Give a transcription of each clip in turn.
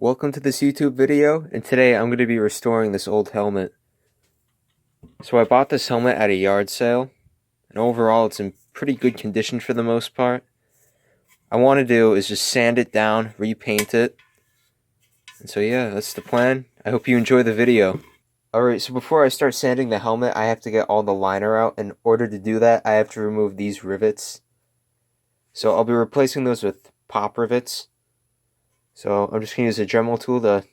Welcome to this YouTube video, and today I'm going to be restoring this old helmet. So I bought this helmet at a yard sale, and overall it's in pretty good condition for the most part. I want to do is just sand it down, repaint it, and so yeah, that's the plan. I hope you enjoy the video. Alright, so before I start sanding the helmet, I have to get all the liner out. In order to do that, I have to remove these rivets. So I'll be replacing those with pop rivets. So I'm just going to use a Dremel tool to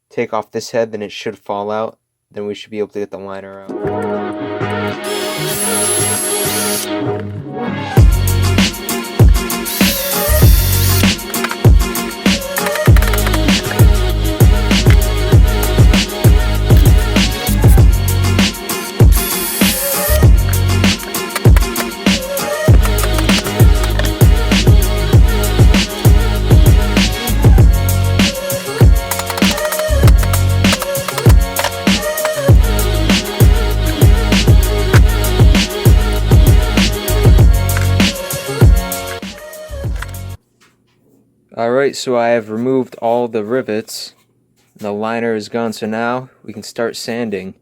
take off this head, then it should fall out. Then we should be able to get the liner out. Alright, so I have removed all the rivets. The liner is gone, so now we can start sanding.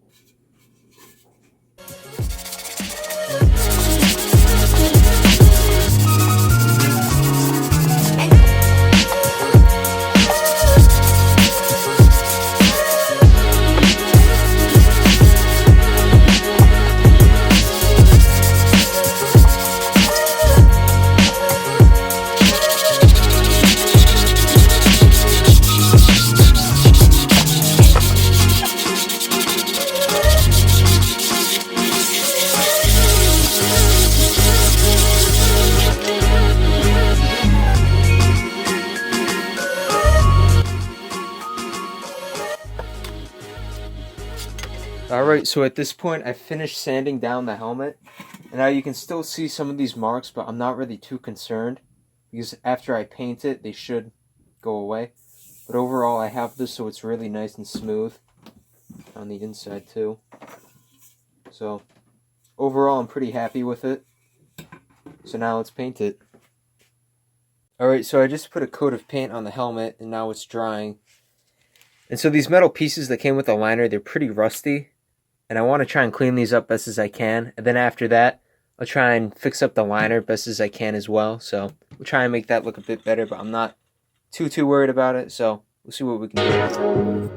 Alright, so at this point I finished sanding down the helmet, and now you can still see some of these marks, but I'm not really too concerned, because after I paint it, they should go away. But overall I have this so it's really nice and smooth on the inside too. So overall I'm pretty happy with it. So now let's paint it. Alright, so I just put a coat of paint on the helmet and now it's drying. And so these metal pieces that came with the liner, they're pretty rusty. And I want to try and clean these up best as I can. And then after that, I'll try and fix up the liner best as I can as well. So we'll try and make that look a bit better, but I'm not too worried about it. So we'll see what we can do.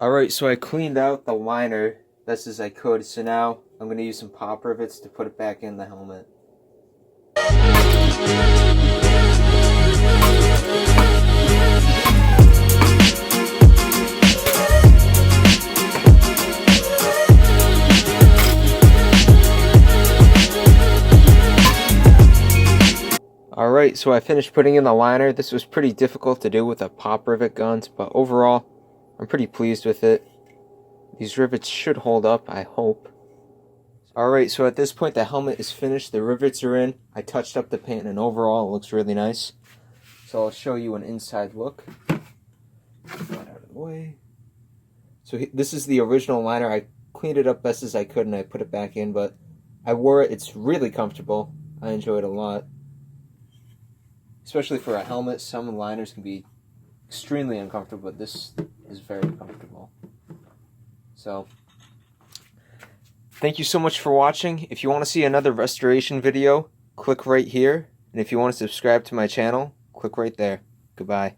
Alright, so I cleaned out the liner best as I could, so now I'm going to use some pop rivets to put it back in the helmet. Alright, so I finished putting in the liner. This was pretty difficult to do with the pop rivet guns, but overall I'm pretty pleased with it. These rivets should hold up, I hope. Alright, so at this point the helmet is finished. The rivets are in. I touched up the paint and overall it looks really nice. So I'll show you an inside look. Get that out of the way. So this is the original liner. I cleaned it up best as I could and I put it back in, but I wore it. It's really comfortable. I enjoy it a lot. Especially for a helmet, some liners can be extremely uncomfortable, but this is very comfortable. So, thank you so much for watching. If you want to see another restoration video, click right here. And if you want to subscribe to my channel, click right there. Goodbye.